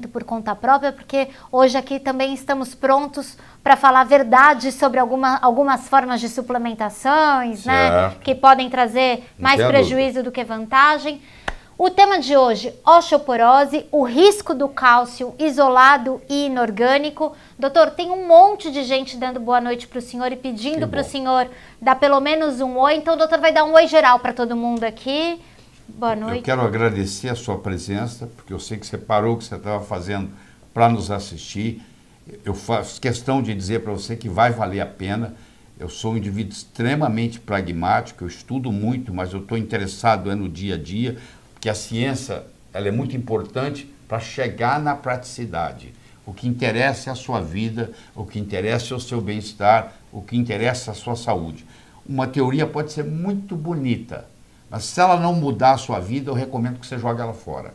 por conta própria, porque hoje aqui também estamos prontos para falar a verdade sobre algumas formas de suplementações, né, que podem trazer mais prejuízo do que vantagem. O tema de hoje, osteoporose, o risco do cálcio isolado e inorgânico. Doutor, tem um monte de gente dando boa noite para o senhor e pedindo para o senhor dar pelo menos um oi. Então o doutor vai dar um oi geral para todo mundo aqui. Boa noite. Eu quero agradecer a sua presença, porque eu sei que você parou o que você estava fazendo para nos assistir. Eu faço questão de dizer para você que vai valer a pena. Eu sou um indivíduo extremamente pragmático, eu estudo muito, mas eu estou interessado no dia a dia, porque a ciência ela é muito importante para chegar na praticidade. O que interessa é a sua vida, o que interessa é o seu bem-estar, o que interessa é a sua saúde. Uma teoria pode ser muito bonita, mas se ela não mudar a sua vida, eu recomendo que você jogue ela fora.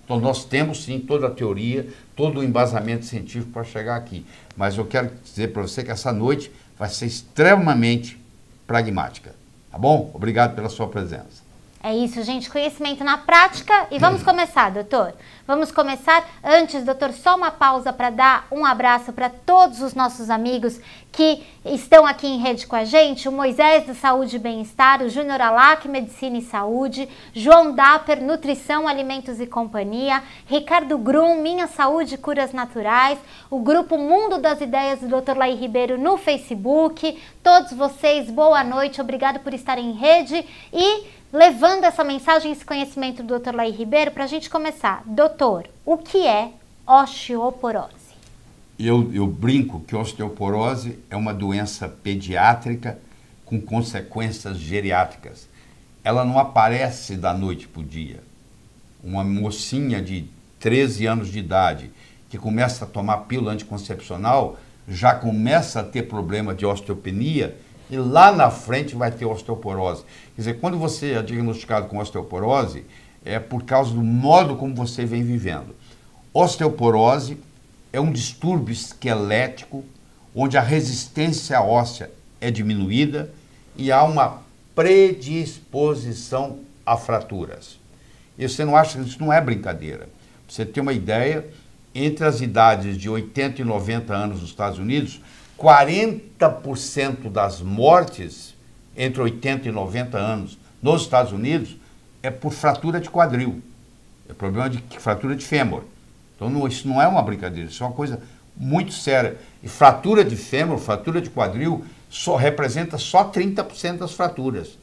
Então nós temos sim toda a teoria, todo o embasamento científico para chegar aqui. Mas eu quero dizer para você que essa noite vai ser extremamente pragmática. Tá bom? Obrigado pela sua presença. É isso, gente, conhecimento na prática. E vamos começar, doutor. Vamos começar. Antes, doutor, só uma pausa para dar um abraço para todos os nossos amigos que estão aqui em rede com a gente. O Moisés do Saúde e Bem-Estar, o Júnior Alac, Medicina e Saúde, João Dapper, Nutrição, Alimentos e Companhia, Ricardo Grum, Minha Saúde e Curas Naturais, o Grupo Mundo das Ideias do Dr. Laí Ribeiro no Facebook. Todos vocês, boa noite, obrigado por estarem em rede e levando essa mensagem, esse conhecimento do Dr. Laí Ribeiro, para a gente começar. Doutor, o que é osteoporose? Eu brinco que osteoporose é uma doença pediátrica com consequências geriátricas. Ela não aparece da noite para o dia. Uma mocinha de 13 anos de idade que começa a tomar pílula anticoncepcional já começa a ter problema de osteopenia e lá na frente vai ter osteoporose. Quer dizer, quando você é diagnosticado com osteoporose, é por causa do modo como você vem vivendo. Osteoporose é um distúrbio esquelético onde a resistência óssea é diminuída e há uma predisposição a fraturas. E você não acha que isso não é brincadeira? Pra você ter uma ideia, entre as idades de 80 e 90 anos nos Estados Unidos, 40% das mortes entre 80 e 90 anos nos Estados Unidos é por fratura de quadril. É problema de fratura de fêmur. Então isso não é uma brincadeira, isso é uma coisa muito séria. E fratura de fêmur, fratura de quadril, representa só 30% das fraturas.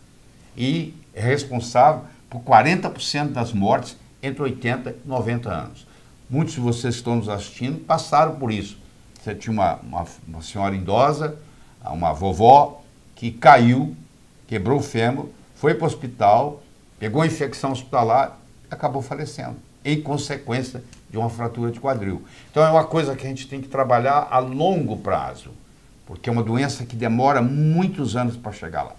E é responsável por 40% das mortes entre 80 e 90 anos. Muitos de vocês que estão nos assistindo passaram por isso. Você tinha uma senhora idosa, uma vovó, que caiu, quebrou o fêmur, foi para o hospital, pegou a infecção hospitalar e acabou falecendo, em consequência de uma fratura de quadril. Então é uma coisa que a gente tem que trabalhar a longo prazo, porque é uma doença que demora muitos anos para chegar lá.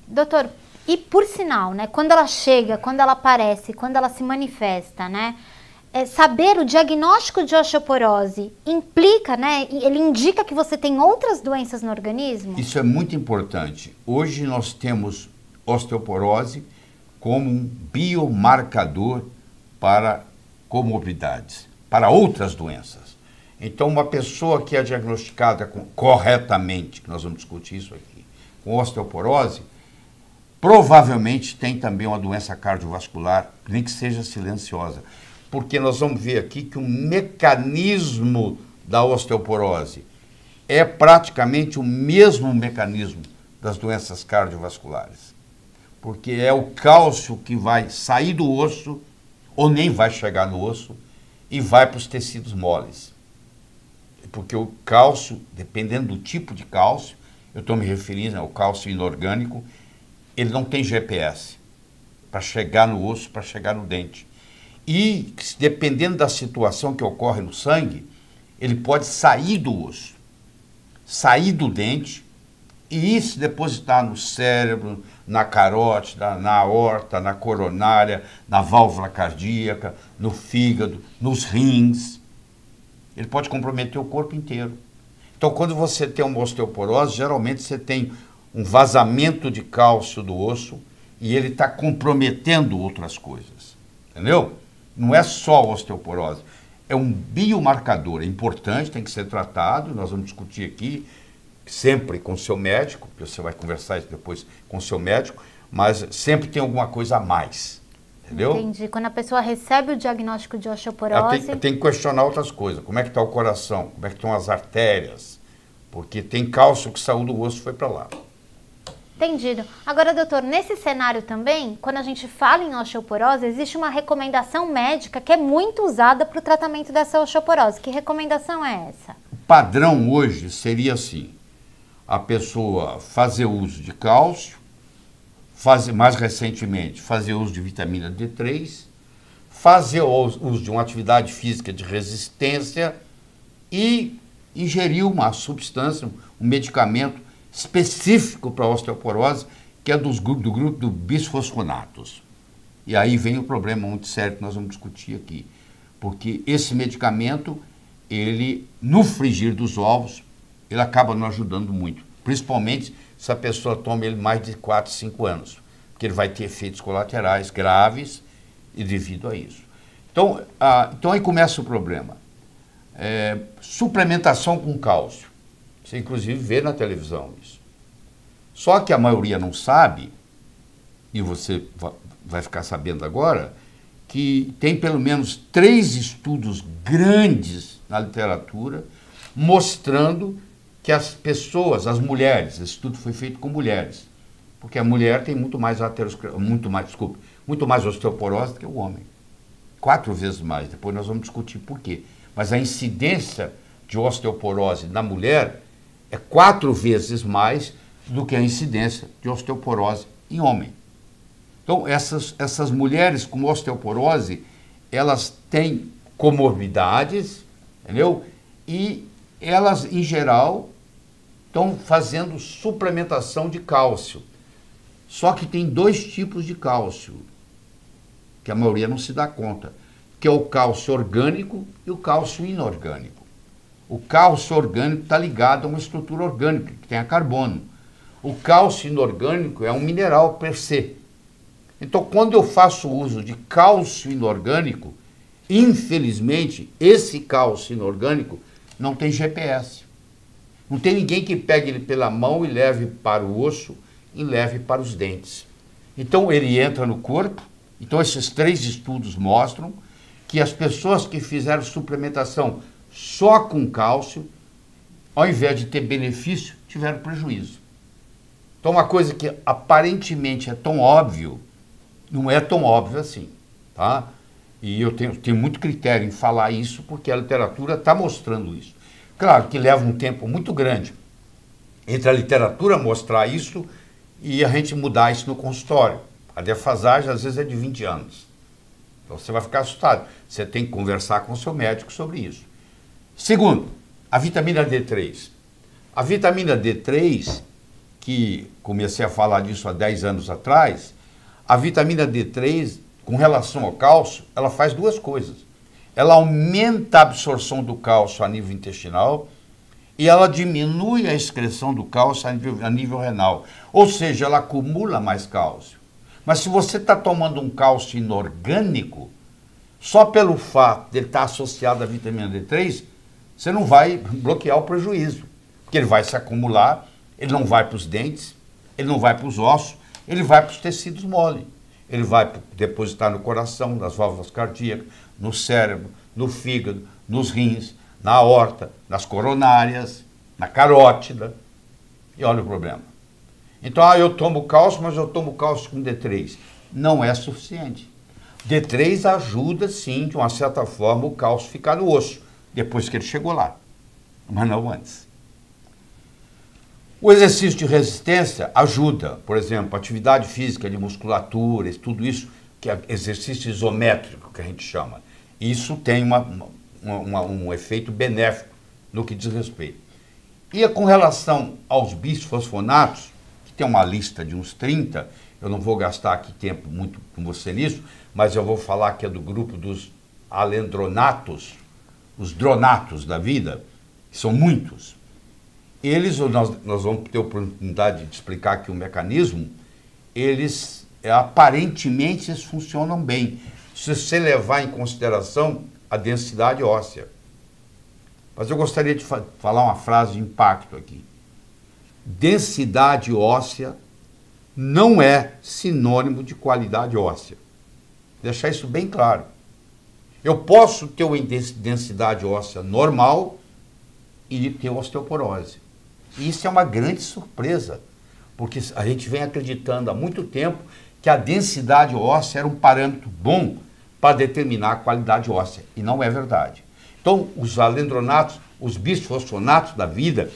Doutor, e por sinal, né, quando ela chega, quando ela aparece, quando ela se manifesta, né, saber o diagnóstico de osteoporose implica, né? Ele indica que você tem outras doenças no organismo? Isso é muito importante. Hoje nós temos osteoporose como um biomarcador para comorbidades, para outras doenças. Então, uma pessoa que é diagnosticada corretamente, que nós vamos discutir isso aqui, com osteoporose, provavelmente tem também uma doença cardiovascular, nem que seja silenciosa. Porque nós vamos ver aqui que o mecanismo da osteoporose é praticamente o mesmo mecanismo das doenças cardiovasculares. Porque é o cálcio que vai sair do osso, ou nem vai chegar no osso, e vai para os tecidos moles. Porque o cálcio, dependendo do tipo de cálcio, eu estou me referindo ao cálcio inorgânico, ele não tem GPS para chegar no osso, para chegar no dente. E, dependendo da situação que ocorre no sangue, ele pode sair do osso, sair do dente e ir se depositar no cérebro, na carótida, na aorta, na coronária, na válvula cardíaca, no fígado, nos rins. Ele pode comprometer o corpo inteiro. Então, quando você tem uma osteoporose, geralmente você tem um vazamento de cálcio do osso e ele está comprometendo outras coisas. Entendeu? Não é só osteoporose. é um biomarcador, é importante, tem que ser tratado, nós vamos discutir aqui, sempre com o seu médico, você vai conversar isso depois com o seu médico, mas sempre tem alguma coisa a mais, entendeu? Entendi. Quando a pessoa recebe o diagnóstico de osteoporose... Tem que questionar outras coisas, como é que está o coração, como é que estão as artérias, porque tem cálcio que saiu do osso e foi para lá. Entendido. Agora, doutor, nesse cenário também, quando a gente fala em osteoporose, existe uma recomendação médica que é muito usada para o tratamento dessa osteoporose. Que recomendação é essa? O padrão hoje seria assim, a pessoa fazer uso de cálcio, mais recentemente, fazer uso de vitamina D3, fazer uso de uma atividade física de resistência e ingerir uma substância, um medicamento específico para a osteoporose, que é do grupo do bisfosfonatos. E aí vem o problema muito sério que nós vamos discutir aqui. Porque esse medicamento, ele, no frigir dos ovos, ele acaba não ajudando muito. Principalmente se a pessoa toma ele mais de 4, 5 anos. Porque ele vai ter efeitos colaterais graves e devido a isso. Então aí começa o problema. Suplementação com cálcio. Você inclusive vê na televisão isso. Só que a maioria não sabe, e você vai ficar sabendo agora, que tem pelo menos 3 estudos grandes na literatura mostrando que as pessoas, as mulheres, esse estudo foi feito com mulheres, porque a mulher tem muito mais osteoporose do que o homem. 4 vezes mais, depois nós vamos discutir por quê. Mas a incidência de osteoporose na mulher é 4 vezes mais do que a incidência de osteoporose em homem. Então, essas mulheres com osteoporose, elas têm comorbidades, entendeu? E elas, em geral, estão fazendo suplementação de cálcio. Só que tem 2 tipos de cálcio, que a maioria não se dá conta, que é o cálcio orgânico e o cálcio inorgânico. O cálcio orgânico está ligado a uma estrutura orgânica, que tem a carbono. O cálcio inorgânico é um mineral per se. Então, quando eu faço uso de cálcio inorgânico, infelizmente, esse cálcio inorgânico não tem GPS. Não tem ninguém que pegue ele pela mão e leve para o osso e leve para os dentes. Então, ele entra no corpo. Então, esses 3 estudos mostram que as pessoas que fizeram suplementação só com cálcio, ao invés de ter benefício, tiveram prejuízo. Então, uma coisa que aparentemente é tão óbvio, não é tão óbvio assim, tá? E eu tenho muito critério em falar isso, porque a literatura está mostrando isso. Claro que leva um tempo muito grande entre a literatura mostrar isso e a gente mudar isso no consultório. A defasagem, às vezes, é de 20 anos. Então, você vai ficar assustado. Você tem que conversar com o seu médico sobre isso. Segundo, a vitamina D3. A vitamina D3, que comecei a falar disso há 10 anos atrás, a vitamina D3, com relação ao cálcio, ela faz 2 coisas. Ela aumenta a absorção do cálcio a nível intestinal e ela diminui a excreção do cálcio a nível renal. Ou seja, ela acumula mais cálcio. Mas se você está tomando um cálcio inorgânico, só pelo fato de ele estar associado à vitamina D3, você não vai bloquear o prejuízo. Porque ele vai se acumular, ele não vai para os dentes, ele não vai para os ossos, ele vai para os tecidos mole. Ele vai depositar no coração, nas válvulas cardíacas, no cérebro, no fígado, nos rins, na aorta, nas coronárias, na carótida. E olha o problema. Então, eu tomo cálcio, mas eu tomo cálcio com D3. Não é suficiente. D3 ajuda, sim, de uma certa forma, o cálcio ficar no osso, depois que ele chegou lá, mas não antes. O exercício de resistência ajuda, por exemplo, atividade física de musculatura, tudo isso, que é exercício isométrico, que a gente chama. Isso tem um efeito benéfico no que diz respeito. E com relação aos bisfosfonatos, que tem uma lista de uns 30, eu não vou gastar aqui tempo muito com você nisso, mas eu vou falar que é do grupo dos alendronatos, os dronatos da vida, que são muitos. Eles, nós vamos ter a oportunidade de explicar aqui o mecanismo, eles aparentemente funcionam bem. Se você levar em consideração a densidade óssea. Mas eu gostaria de falar uma frase de impacto aqui. Densidade óssea não é sinônimo de qualidade óssea. Deixar isso bem claro. Eu posso ter uma densidade óssea normal e ter osteoporose. E isso é uma grande surpresa, porque a gente vem acreditando há muito tempo que a densidade óssea era um parâmetro bom para determinar a qualidade óssea, e não é verdade. Então, os alendronatos, os bisfosfonatos da vida,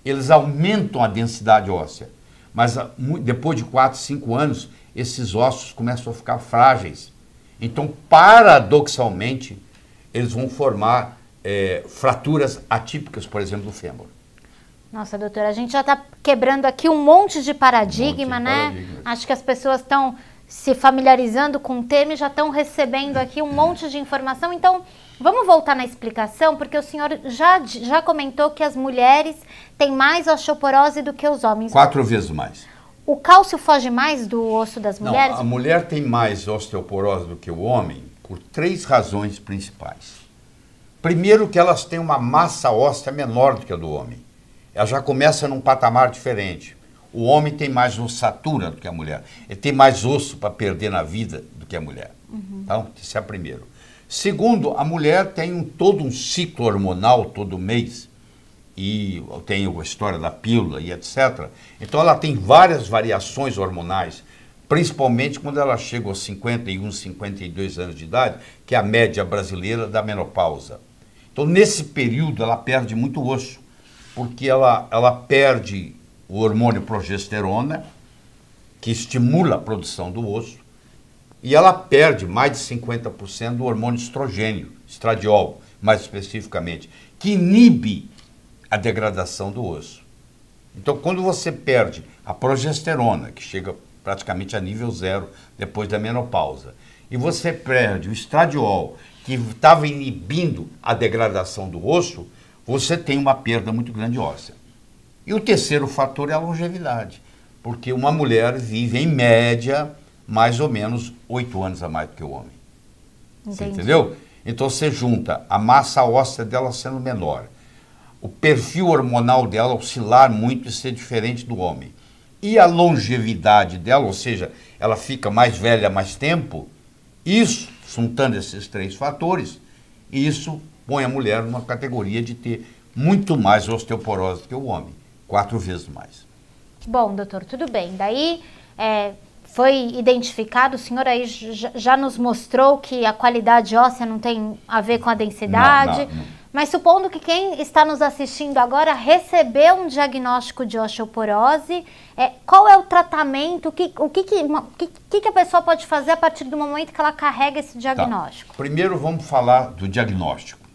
eles aumentam a densidade óssea, mas depois de 4, 5 anos, esses ossos começam a ficar frágeis. Então, paradoxalmente, eles vão formar fraturas atípicas, por exemplo, do fêmur. Nossa, doutora, a gente já está quebrando aqui um monte de paradigma, né? Acho que as pessoas estão se familiarizando com o tema e já estão recebendo aqui um monte de informação. Então, vamos voltar na explicação, porque o senhor já comentou que as mulheres têm mais osteoporose do que os homens. 4 vezes mais. O cálcio foge mais do osso das mulheres? Não, a mulher tem mais osteoporose do que o homem por 3 razões principais. Primeiro, que elas têm uma massa óssea menor do que a do homem. Ela já começa num patamar diferente. O homem tem mais ossatura do que a mulher. Ele tem mais osso para perder na vida do que a mulher. Então, esse é o primeiro. Segundo, a mulher tem todo um ciclo hormonal todo mês. E tem a história da pílula e etc. Então, ela tem várias variações hormonais, principalmente quando ela chega aos 51, 52 anos de idade, que é a média brasileira da menopausa. Então, nesse período, ela perde muito osso, porque ela perde o hormônio progesterona, que estimula a produção do osso, e ela perde mais de 50% do hormônio estrogênio, estradiol, mais especificamente, que inibe a degradação do osso. Então, quando você perde a progesterona, que chega praticamente a nível 0 depois da menopausa, e você perde o estradiol, que estava inibindo a degradação do osso, você tem uma perda muito grande óssea. E o terceiro fator é a longevidade, porque uma mulher vive, em média, mais ou menos 8 anos a mais do que o homem. Você entendeu? Então você junta a massa óssea dela sendo menor, o perfil hormonal dela oscilar muito e ser diferente do homem, e a longevidade dela, ou seja, ela fica mais velha mais tempo, isso, juntando esses 3 fatores, isso põe a mulher numa categoria de ter muito mais osteoporose do que o homem, 4 vezes mais. Bom, doutor, tudo bem. Daí foi identificado, o senhor aí já nos mostrou que a qualidade óssea não tem a ver com a densidade, não. Mas supondo que quem está nos assistindo agora recebeu um diagnóstico de osteoporose, qual é o tratamento, o que a pessoa pode fazer a partir do momento que ela carrega esse diagnóstico? Tá. Primeiro vamos falar do diagnóstico.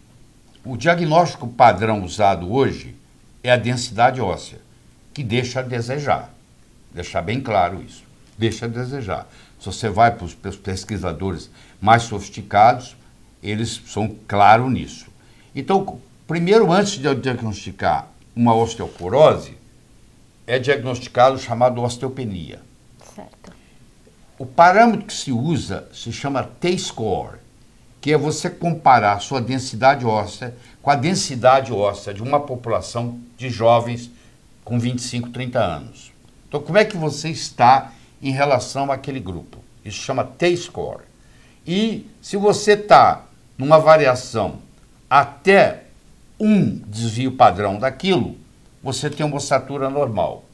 O diagnóstico padrão usado hoje é a densidade óssea, que deixa a desejar. Deixar bem claro isso. Deixa a desejar. Se você vai para os pesquisadores mais sofisticados, eles são claros nisso. Então, primeiro, antes de eu diagnosticar uma osteoporose, é diagnosticado o chamado osteopenia. Certo. O parâmetro que se usa se chama T-score, que é você comparar a sua densidade óssea com a densidade óssea de uma população de jovens com 25, 30 anos. Então, como é que você está em relação àquele grupo? Isso chama T-score. E se você está numa variação até um desvio padrão daquilo, você tem uma ossatura normal.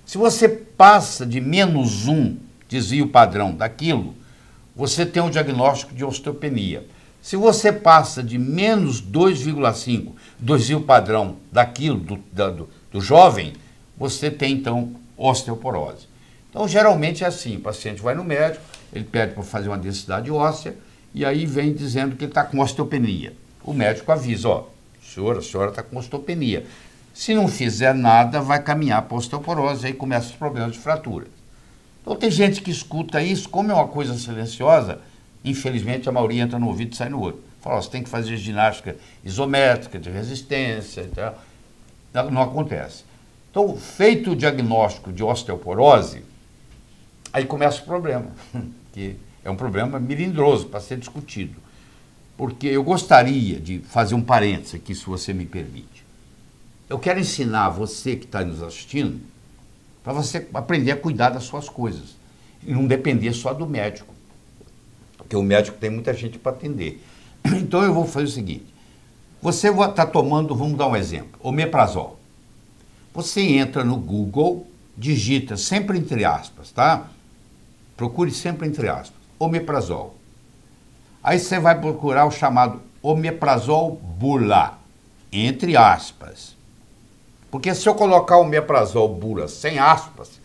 Se você passa de menos um desvio padrão daquilo, você tem um diagnóstico de osteopenia. Se você passa de menos 2,5 desvio padrão daquilo, do jovem, você tem, então, osteoporose. Então, geralmente é assim, o paciente vai no médico, ele pede para fazer uma densidade óssea, e aí vem dizendo que ele está com osteopenia. O médico avisa, ó, a senhora está com osteopenia. Se não fizer nada, vai caminhar para osteoporose, aí começam os problemas de fratura. Então tem gente que escuta isso, como é uma coisa silenciosa, infelizmente a maioria entra no ouvido e sai no outro. Fala, ó, você tem que fazer ginástica isométrica, de resistência e tal. Não acontece. Então, feito o diagnóstico de osteoporose, aí começa o problema, que é um problema melindroso para ser discutido. porque eu gostaria de fazer um parênteses aqui, se você me permite. Eu quero ensinar você que está nos assistindo, para você aprender a cuidar das suas coisas e não depender só do médico, porque o médico tem muita gente para atender. Então eu vou fazer o seguinte, você está tomando, vamos dar um exemplo, omeprazol. Você entra no Google, digita sempre entre aspas, tá? Procure sempre entre aspas, omeprazol. Aí você vai procurar o chamado omeprazol bula, entre aspas. Porque se eu colocar omeprazol bula sem aspas,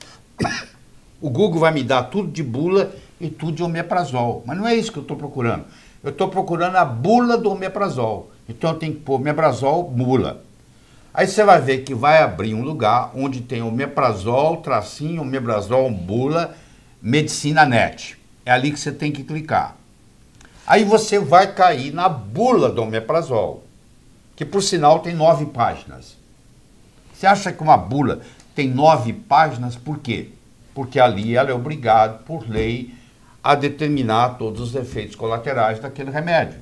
o Google vai me dar tudo de bula e tudo de omeprazol. Mas não é isso que eu estou procurando. Eu estou procurando a bula do omeprazol. Então eu tenho que pôr omeprazol bula. Aí você vai ver que vai abrir um lugar onde tem omeprazol, tracinho, omeprazol bula, medicina net. É ali que você tem que clicar. Aí você vai cair na bula do omeprazol, que por sinal tem 9 páginas. Você acha que uma bula tem 9 páginas? Por quê? Porque ali ela é obrigada, por lei, a determinar todos os efeitos colaterais daquele remédio.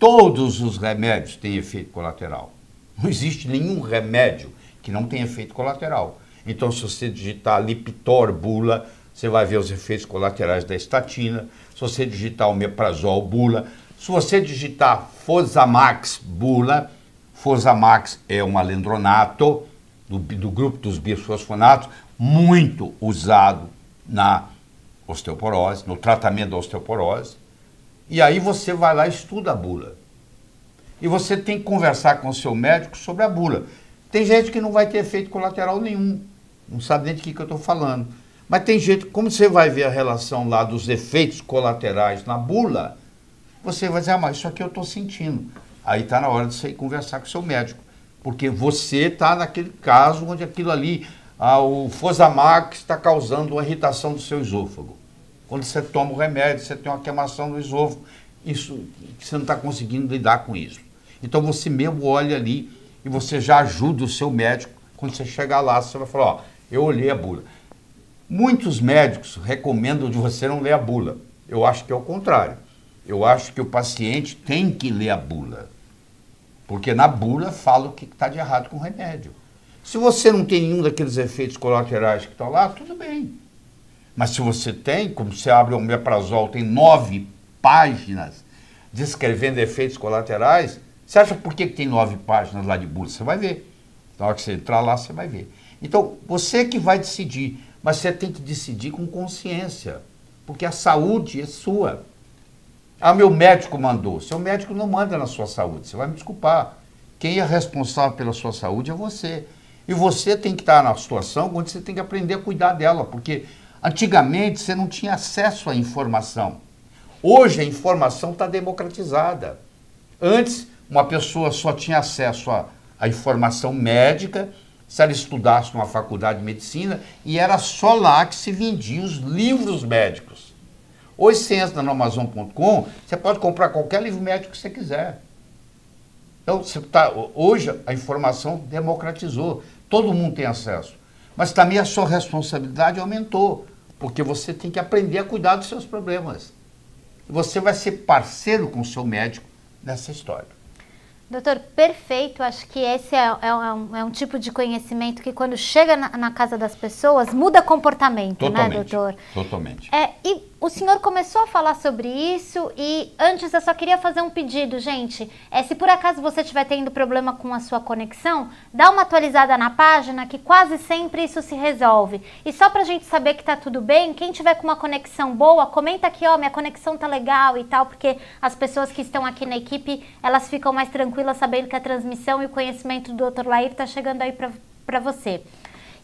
Todos os remédios têm efeito colateral. Não existe nenhum remédio que não tenha efeito colateral. Então, se você digitar Lipitor bula, você vai ver os efeitos colaterais da estatina. Se você digitar omeprazol bula, se você digitar Fosamax bula, Fosamax é um alendronato do grupo dos bisfosfonatos, muito usado na osteoporose, no tratamento da osteoporose. E aí você vai lá e estuda a bula. E você tem que conversar com o seu médico sobre a bula. Tem gente que não vai ter efeito colateral nenhum, não sabe nem de que eu estou falando. Mas tem gente, como você vai ver a relação lá dos efeitos colaterais na bula, você vai dizer, ah, mas isso aqui eu estou sentindo. Aí está na hora de você ir conversar com o seu médico. Porque você está naquele caso onde aquilo ali, o Fosamax está causando uma irritação do seu esôfago. Quando você toma o remédio, você tem uma queimação no esôfago, isso, você não está conseguindo lidar com isso. Então você mesmo olha ali e você já ajuda o seu médico. Quando você chegar lá, você vai falar, ó, eu olhei a bula. Muitos médicos recomendam de você não ler a bula. Eu acho que é o contrário. Eu acho que o paciente tem que ler a bula. Porque na bula fala o que está de errado com o remédio. Se você não tem nenhum daqueles efeitos colaterais que estão lá, tudo bem. Mas se você tem, como você abre o omeprazol, tem 9 páginas descrevendo efeitos colaterais, você acha por que tem 9 páginas lá de bula? Você vai ver. Na hora que você entrar lá, você vai ver. Então, você que vai decidir, mas você tem que decidir com consciência, porque a saúde é sua. Ah, meu médico mandou. Seu médico não manda na sua saúde, você vai me desculpar. Quem é responsável pela sua saúde é você. E você tem que estar na situação onde você tem que aprender a cuidar dela, porque antigamente você não tinha acesso à informação. Hoje a informação está democratizada. Antes, uma pessoa só tinha acesso à informação médica se ela estudasse numa faculdade de medicina e era só lá que se vendiam os livros médicos. Hoje você entra no Amazon.com, você pode comprar qualquer livro médico que você quiser. Então, hoje a informação democratizou, todo mundo tem acesso. Mas também a sua responsabilidade aumentou, porque você tem que aprender a cuidar dos seus problemas. Você vai ser parceiro com o seu médico nessa história. Doutor, perfeito. Acho que esse é um tipo de conhecimento que quando chega na casa das pessoas, muda comportamento, Totalmente, né, doutor? Totalmente. E o senhor começou a falar sobre isso e antes eu só queria fazer um pedido, gente. Se por acaso você estiver tendo problema com a sua conexão, dá uma atualizada na página que quase sempre isso se resolve. E só pra gente saber que tá tudo bem, quem tiver com uma conexão boa, comenta aqui, ó, minha conexão tá legal e tal, porque as pessoas que estão aqui na equipe, elas ficam mais tranquilas sabendo que a transmissão e o conhecimento do Dr. Lair está chegando aí para você.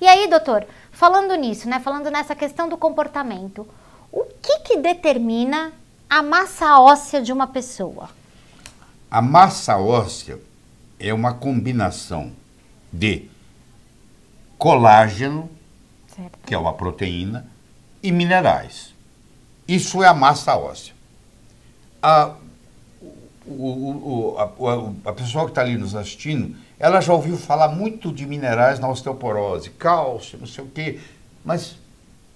E aí, doutor, falando nisso, né, falando nessa questão do comportamento, o que determina a massa óssea de uma pessoa? A massa óssea é uma combinação de colágeno, certo, que é uma proteína, e minerais. Isso é a massa óssea. A pessoa que está ali nos assistindo, ela já ouviu falar muito de minerais na osteoporose, cálcio, não sei o quê, mas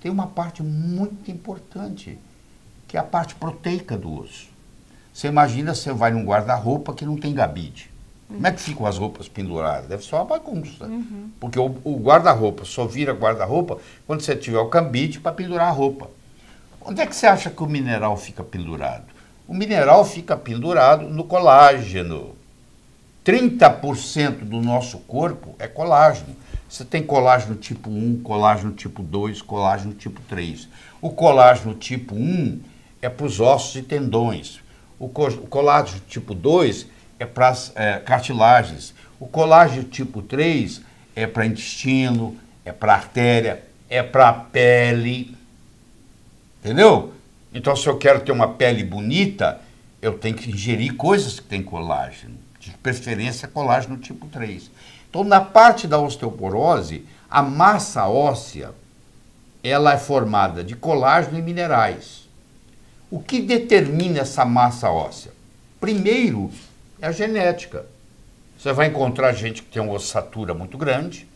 tem uma parte muito importante, que é a parte proteica do osso. Você imagina, você vai num guarda-roupa que não tem gabide. Como é que ficam as roupas penduradas? Deve ser uma bagunça. Porque o guarda-roupa só vira guarda-roupa quando você tiver o cabide para pendurar a roupa. Onde é que você acha que o mineral fica pendurado? O mineral fica pendurado no colágeno. 30% do nosso corpo é colágeno. Você tem colágeno tipo 1, colágeno tipo 2, colágeno tipo 3. O colágeno tipo 1 é para os ossos e tendões. O colágeno tipo 2 é para as cartilagens. O colágeno tipo 3 é para intestino, é para artéria, é para a pele. Entendeu? Então, se eu quero ter uma pele bonita, eu tenho que ingerir coisas que têm colágeno. De preferência, colágeno tipo 3. Então, na parte da osteoporose, a massa óssea, ela é formada de colágeno e minerais. O que determina essa massa óssea? Primeiro, é a genética. Você vai encontrar gente que tem uma ossatura muito grande,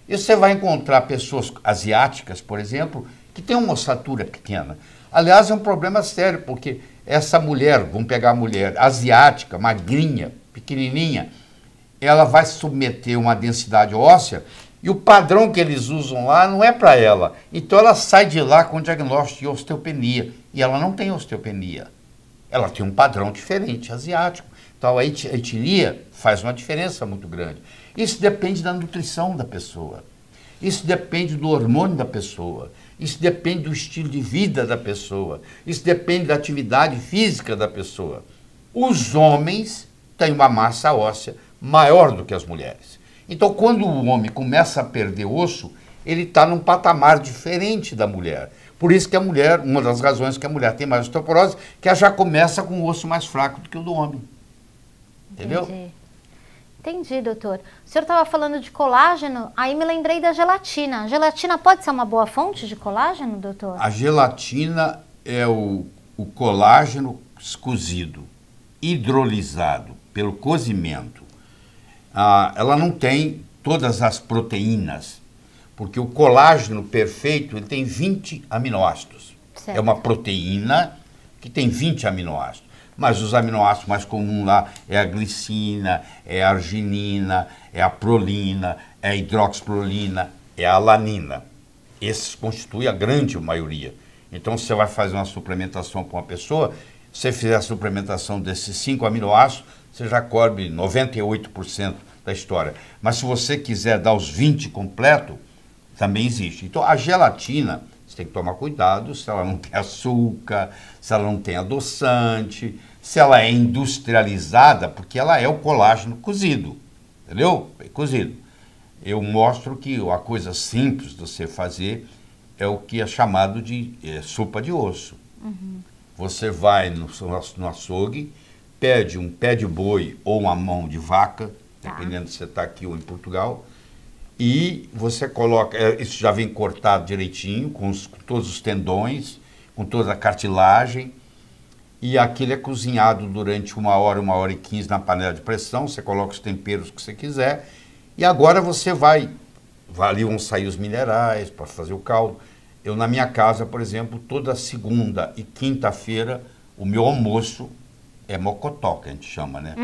e você vai encontrar pessoas asiáticas, por exemplo, que tem uma ossatura pequena. Aliás, é um problema sério, porque essa mulher, vamos pegar a mulher asiática, magrinha, pequenininha, ela vai submeter uma densidade óssea e o padrão que eles usam lá não é para ela. Então ela sai de lá com diagnóstico de osteopenia e ela não tem osteopenia. Ela tem um padrão diferente, asiático. Então a etnia faz uma diferença muito grande. Isso depende da nutrição da pessoa. Isso depende do hormônio da pessoa. Isso depende do estilo de vida da pessoa. Isso depende da atividade física da pessoa. Os homens têm uma massa óssea maior do que as mulheres. Então, quando o homem começa a perder osso, ele está num patamar diferente da mulher. Por isso que a mulher, uma das razões que a mulher tem mais osteoporose, que ela já começa com o osso mais fraco do que o do homem. Entendeu? Entendi, doutor. O senhor estava falando de colágeno, aí me lembrei da gelatina. A gelatina pode ser uma boa fonte de colágeno, doutor? A gelatina é o colágeno cozido, hidrolisado pelo cozimento. Ela não tem todas as proteínas, porque o colágeno perfeito ele tem 20 aminoácidos. Certo. É uma proteína que tem 20 aminoácidos. Mas os aminoácidos mais comuns lá é a glicina, é a arginina, é a prolina, é a hidroxiprolina, é a alanina. Esses constituem a grande maioria. Então, se você vai fazer uma suplementação para uma pessoa, se você fizer a suplementação desses 5 aminoácidos, você já cobre 98% da história. Mas se você quiser dar os 20 completo, também existe. Então, a gelatina, você tem que tomar cuidado se ela não tem açúcar, se ela não tem adoçante, se ela é industrializada, porque ela é o colágeno cozido, entendeu? Cozido. Eu mostro que a coisa simples de você fazer é o que é chamado de sopa de osso. Você vai no açougue, pede um pé de boi ou uma mão de vaca, dependendo se você está aqui ou em Portugal, e você coloca, isso já vem cortado direitinho, com todos os tendões, com toda a cartilagem, e aquilo é cozinhado durante 1 hora e 15 na panela de pressão, você coloca os temperos que você quiser, e agora você ali vão sair os minerais para fazer o caldo. Eu, na minha casa, por exemplo, toda segunda e quinta-feira, o meu almoço é mocotó, que a gente chama, né?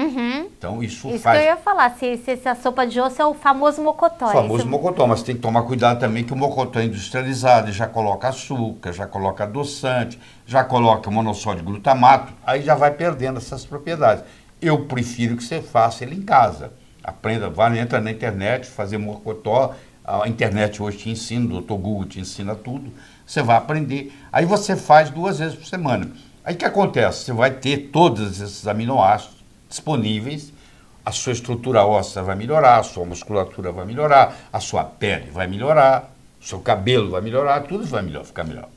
Então, isso que faz... eu ia falar, se a sopa de osso é o famoso mocotó. O famoso mocotó, mas tem que tomar cuidado também que o mocotó é industrializado, já coloca açúcar, já coloca adoçante, já coloca monossódio de glutamato, aí já vai perdendo essas propriedades. Eu prefiro que você faça ele em casa. Aprenda, entra na internet, fazer mocotó. A internet hoje te ensina, o Dr. Google te ensina tudo. Você vai aprender. Aí você faz 2 vezes por semana. Aí o que acontece? Você vai ter todos esses aminoácidos disponíveis, a sua estrutura óssea vai melhorar, a sua musculatura vai melhorar, a sua pele vai melhorar, o seu cabelo vai melhorar, tudo vai ficar melhor.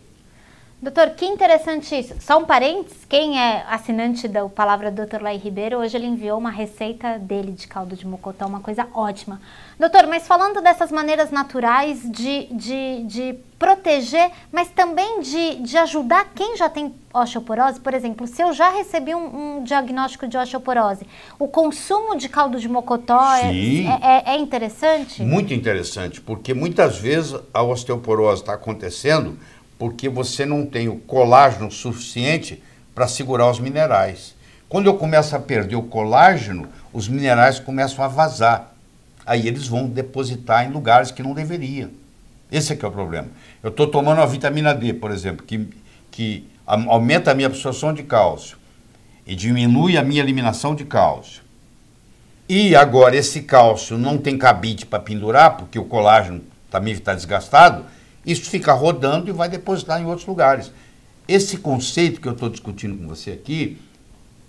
Doutor, que interessante isso. Só um parênteses, quem é assinante da Palavra do Dr. Laí Ribeiro, hoje ele enviou uma receita dele de caldo de mocotó, uma coisa ótima. Doutor, mas falando dessas maneiras naturais de proteger, mas também de ajudar quem já tem osteoporose, por exemplo, se eu já recebi um diagnóstico de osteoporose, o consumo de caldo de mocotó é interessante? Muito interessante, porque muitas vezes a osteoporose está acontecendo porque você não tem o colágeno suficiente para segurar os minerais. Quando eu começo a perder o colágeno, os minerais começam a vazar. Aí eles vão depositar em lugares que não deveriam. Esse é que é o problema. Eu estou tomando a vitamina D, por exemplo, que aumenta a minha absorção de cálcio e diminui a minha eliminação de cálcio. E agora esse cálcio não tem cabide para pendurar, porque o colágeno também está desgastado, isso fica rodando e vai depositar em outros lugares. Esse conceito que eu estou discutindo com você aqui,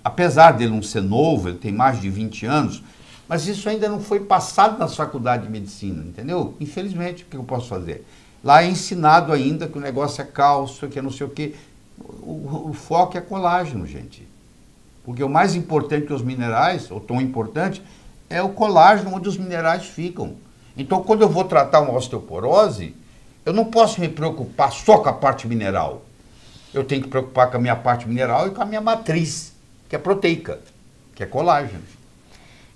apesar dele não ser novo, ele tem mais de 20 anos, mas isso ainda não foi passado nas faculdades de medicina, entendeu? Infelizmente, o que eu posso fazer? Lá é ensinado ainda que o negócio é cálcio, que é não sei o quê. O foco é colágeno, gente. Porque o mais importante que os minerais, ou tão importante, é o colágeno onde os minerais ficam. Então, quando eu vou tratar uma osteoporose, eu não posso me preocupar só com a parte mineral. Eu tenho que preocupar com a minha parte mineral e com a minha matriz, que é proteica, que é colágeno.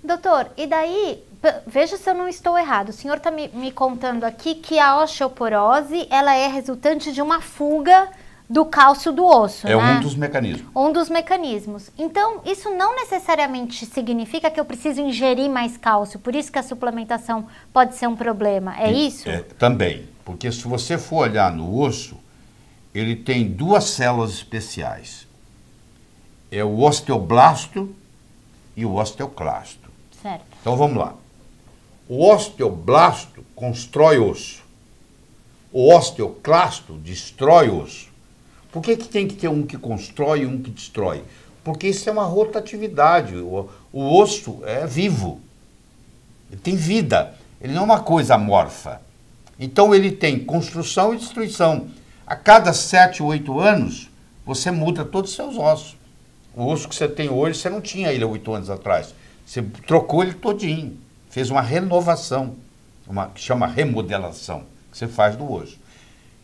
Doutor, e daí, veja se eu não estou errado, o senhor está me contando aqui que a osteoporose, ela é resultante de uma fuga do cálcio do osso, né? É um dos mecanismos. Um dos mecanismos. Então, isso não necessariamente significa que eu preciso ingerir mais cálcio, por isso que a suplementação pode ser um problema, é isso? Também, porque se você for olhar no osso, ele tem duas células especiais. É o osteoblasto e o osteoclasto. Certo. Então vamos lá. O osteoblasto constrói osso. O osteoclasto destrói osso. Por que tem que ter um que constrói e um que destrói? Porque isso é uma rotatividade. O osso é vivo. Ele tem vida. Ele não é uma coisa amorfa. Então ele tem construção e destruição. A cada 7 ou 8 anos, você muda todos os seus ossos. O osso que você tem hoje, você não tinha ele há 8 anos atrás. Você trocou ele todinho. Fez uma renovação, que chama remodelação, que você faz do osso.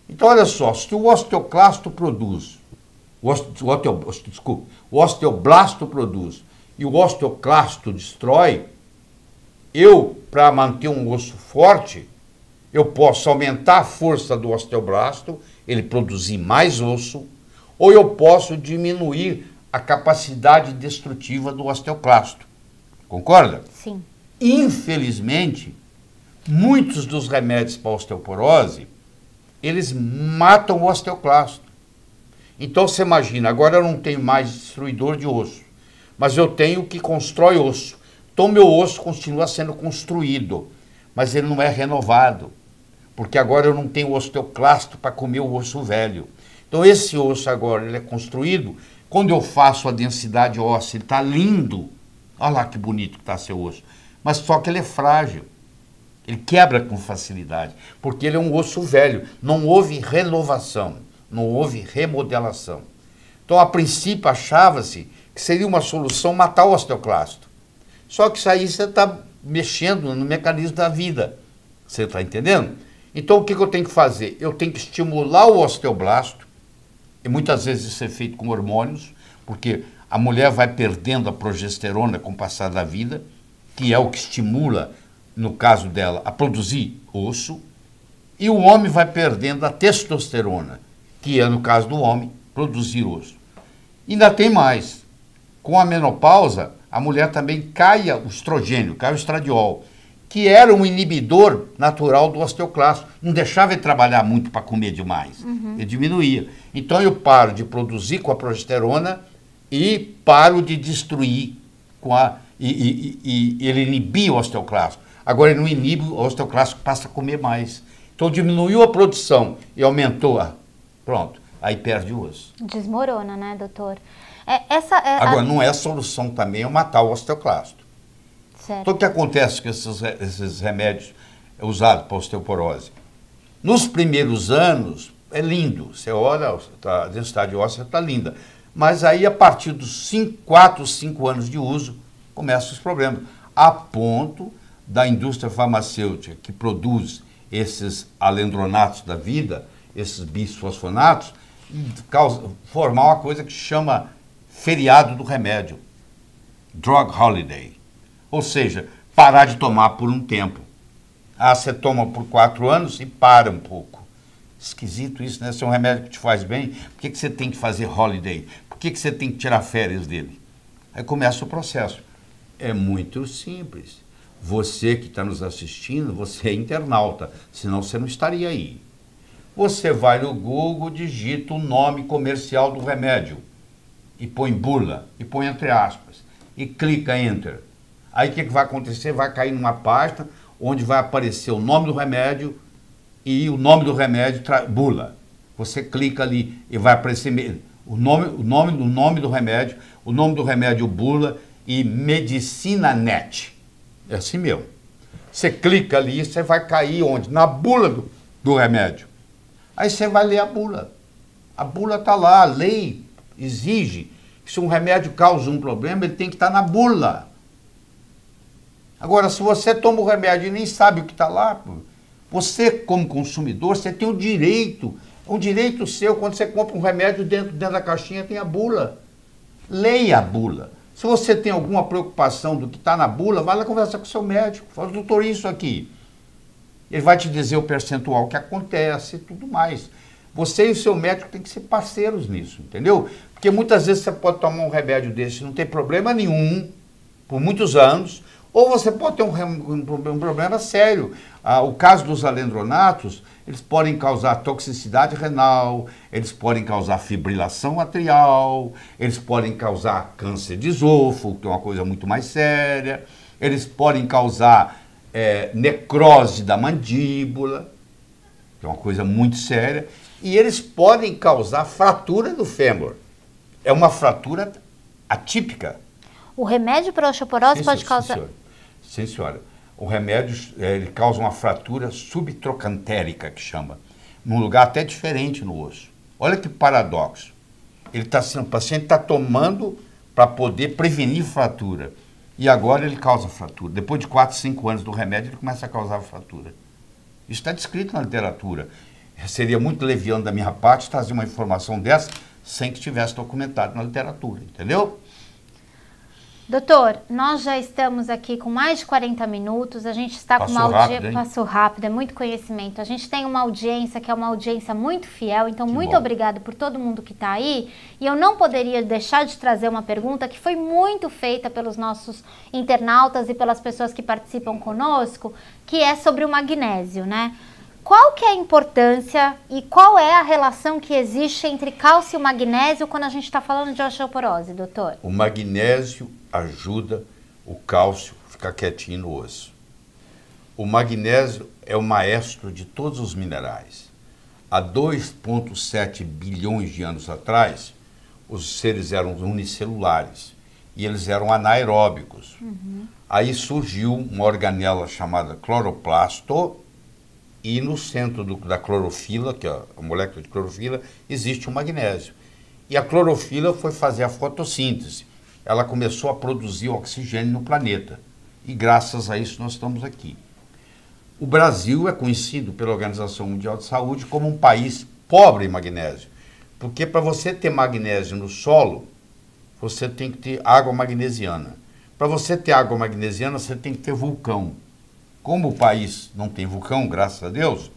Então, olha só, se o osteoclasto produz, o osteoblasto produz e o osteoclasto destrói, para manter um osso forte, eu posso aumentar a força do osteoblasto, ele produzir mais osso, ou eu posso diminuir a capacidade destrutiva do osteoclasto. Concorda? Sim. Infelizmente, muitos dos remédios para osteoporose, eles matam o osteoclasto. Então você imagina, agora eu não tenho mais destruidor de osso, mas eu tenho o que constrói osso. Então meu osso continua sendo construído, mas ele não é renovado, porque agora eu não tenho osteoclasto para comer o osso velho. Então esse osso agora ele é construído, quando eu faço a densidade óssea, ele está lindo. Olha lá que bonito que está seu osso. Mas só que ele é frágil. Ele quebra com facilidade, porque ele é um osso velho. Não houve renovação, não houve remodelação. Então, a princípio, achava-se que seria uma solução matar o osteoclasto. Só que isso aí você está mexendo no mecanismo da vida. Você está entendendo? Então, o que eu tenho que fazer? Eu tenho que estimular o osteoblasto, e muitas vezes isso é feito com hormônios, porque a mulher vai perdendo a progesterona com o passar da vida, que é o que estimula, no caso dela, a produzir osso, e o homem vai perdendo a testosterona, que é, no caso do homem, produzir osso. E ainda tem mais. Com a menopausa, a mulher também cai o estrogênio, cai o estradiol, que era um inibidor natural do osteoclasto. Não deixava ele trabalhar muito para comer demais. Ele diminuía. Então eu paro de produzir com a progesterona e paro de destruir com a... E ele inibia o osteoclasto. Agora ele não inibe, o osteoclasto passa a comer mais. Então diminuiu a produção e aumentou a... Pronto, aí perde o osso. Desmorona, né, doutor? Agora, não é a solução também é matar o osteoclasto. Certo. Então o que acontece com esses remédios usados para osteoporose? Nos primeiros anos, é lindo. Você olha, a densidade óssea está linda. Mas aí, a partir dos 4, 5 anos de uso, começam os problemas. A ponto da indústria farmacêutica que produz esses alendronatos da vida, esses bisfosfonatos, formar uma coisa que chama feriado do remédio. Drug holiday. Ou seja, parar de tomar por um tempo. Você toma por 4 anos e para um pouco. Esquisito isso, né? Se é um remédio que te faz bem, por que você tem que fazer holiday? Por que você tem que tirar férias dele? Aí começa o processo. É muito simples. Você que está nos assistindo, você é internauta, senão você não estaria aí. Você vai no Google, digita o nome comercial do remédio e põe bula, e põe entre aspas, e clica Enter. Aí o que vai acontecer? Vai cair numa página onde vai aparecer o nome do remédio e o nome do remédio, bula. Você clica ali e vai aparecer o nome do remédio, o nome do remédio bula e Medicina Net. É assim mesmo. Você clica ali e você vai cair onde? Na bula do remédio. Aí você vai ler a bula. A bula está lá, a lei exige que se um remédio causa um problema, ele tem que estar na bula. Agora, se você toma o remédio e nem sabe o que está lá, você, como consumidor, você tem o direito, um direito seu, quando você compra um remédio, dentro da caixinha tem a bula. Leia a bula. Se você tem alguma preocupação do que está na bula, vai lá conversar com o seu médico. Fala, doutor, isso aqui. Ele vai te dizer o percentual que acontece e tudo mais. Você e o seu médico têm que ser parceiros nisso, entendeu? Porque muitas vezes você pode tomar um remédio desse, não tem problema nenhum, por muitos anos, ou você pode ter um problema sério. O caso dos alendronatos, eles podem causar toxicidade renal, eles podem causar fibrilação atrial, eles podem causar câncer de esôfago, que é uma coisa muito mais séria, eles podem causar necrose da mandíbula, que é uma coisa muito séria, e eles podem causar fratura do fêmur. É uma fratura atípica. O remédio para osteoporose pode causar... Sim, senhora. O remédio ele causa uma fratura subtrocantérica, que chama, num lugar até diferente no osso. Olha que paradoxo. O paciente está tomando para poder prevenir fratura. E agora ele causa fratura. Depois de 4, 5 anos do remédio, ele começa a causar fratura. Isso está descrito na literatura. Seria muito leviano da minha parte trazer uma informação dessa sem que estivesse documentado na literatura, entendeu? Doutor, nós já estamos aqui com mais de 40 minutos, a gente está com uma audiência... Passou rápido, é muito conhecimento. A gente tem uma audiência que é uma audiência muito fiel, então muito obrigado por todo mundo que está aí. E eu não poderia deixar de trazer uma pergunta que foi muito feita pelos nossos internautas e pelas pessoas que participam conosco, que é sobre o magnésio, né? Qual que é a importância e qual é a relação que existe entre cálcio e magnésio quando a gente está falando de osteoporose, doutor? O magnésio ajuda o cálcio a ficar quietinho no osso. O magnésio é o maestro de todos os minerais. Há 2,7 bilhões de anos atrás, os seres eram unicelulares e eles eram anaeróbicos. Aí surgiu uma organela chamada cloroplasto, e no centro da clorofila, que é a molécula de clorofila, existe o magnésio. E a clorofila foi fazer a fotossíntese. Ela começou a produzir oxigênio no planeta. E graças a isso nós estamos aqui. O Brasil é conhecido pela Organização Mundial de Saúde como um país pobre em magnésio. Porque para você ter magnésio no solo, você tem que ter água magnesiana. Para você ter água magnesiana, você tem que ter vulcão. Como o país não tem vulcão, graças a Deus,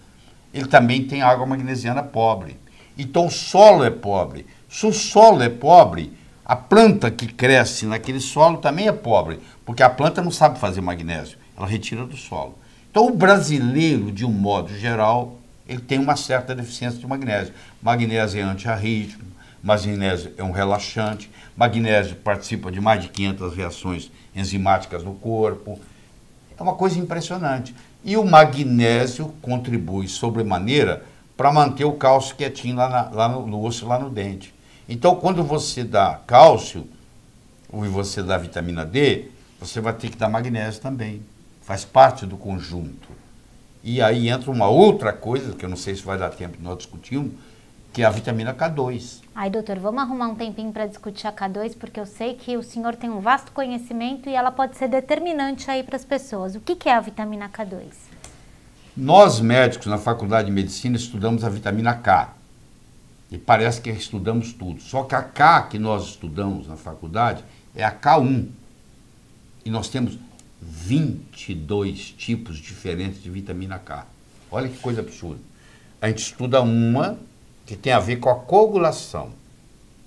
ele também tem água magnesiana pobre. Então o solo é pobre. Se o solo é pobre, a planta que cresce naquele solo também é pobre, porque a planta não sabe fazer magnésio, ela retira do solo. Então o brasileiro, de um modo geral, ele tem uma certa deficiência de magnésio. Magnésio é antiarrítmico, magnésio é um relaxante, magnésio participa de mais de 500 reações enzimáticas no corpo. É uma coisa impressionante. E o magnésio contribui sobremaneira para manter o cálcio quietinho lá no osso, lá no dente. Então, quando você dá cálcio, ou você dá vitamina D, você vai ter que dar magnésio também. Faz parte do conjunto. E aí entra uma outra coisa, que eu não sei se vai dar tempo de nós discutirmos, que é a vitamina K2. Ai, doutor, vamos arrumar um tempinho para discutir a K2, porque eu sei que o senhor tem um vasto conhecimento e ela pode ser determinante aí para as pessoas. O que é a vitamina K2? Nós, médicos, na Faculdade de Medicina, estudamos a vitamina K. E parece que estudamos tudo. Só que a K que nós estudamos na faculdade é a K1. E nós temos 22 tipos diferentes de vitamina K. Olha que coisa absurda. A gente estuda uma que tem a ver com a coagulação,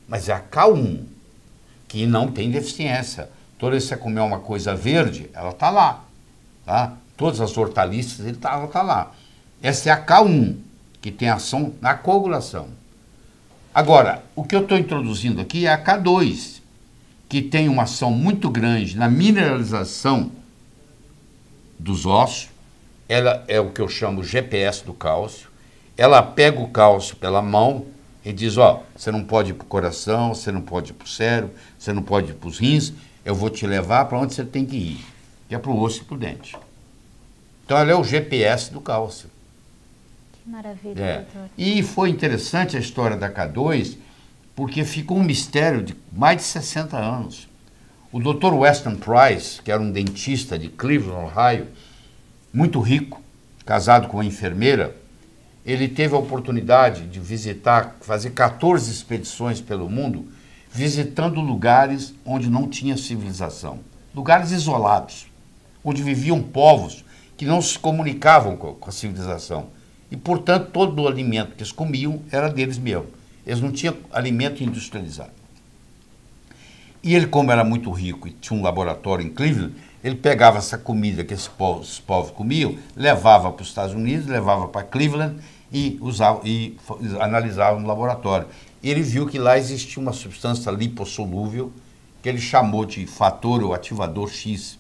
mas é a K1. que não tem deficiência. Toda vez que você comer uma coisa verde, ela está lá. Tá? Todas as hortaliças, ela está lá. Essa é a K1, que tem ação na coagulação. Agora, o que eu estou introduzindo aqui é a K2, que tem uma ação muito grande na mineralização dos ossos. Ela é o que eu chamo GPS do cálcio. Ela pega o cálcio pela mão e diz, ó, você não pode ir para o coração, você não pode ir para o cérebro, você não pode ir para os rins, eu vou te levar para onde você tem que ir, que é para o osso e para o dente. Então ela é o GPS do cálcio. Que maravilha, doutor. E foi interessante a história da K2, porque ficou um mistério de mais de 60 anos. O Dr. Weston Price, que era um dentista de Cleveland, Ohio, muito rico, casado com uma enfermeira, ele teve a oportunidade de visitar, fazer 14 expedições pelo mundo, visitando lugares onde não tinha civilização. Lugares isolados, onde viviam povos que não se comunicavam com a civilização. E, portanto, todo o alimento que eles comiam era deles mesmo. Eles não tinham alimento industrializado. E ele, como era muito rico e tinha um laboratório em Cleveland, ele pegava essa comida que esses povos comiam, levava para os Estados Unidos, levava para Cleveland e analisava no laboratório. Ele viu que lá existia uma substância lipossolúvel que ele chamou de fator ou ativador X,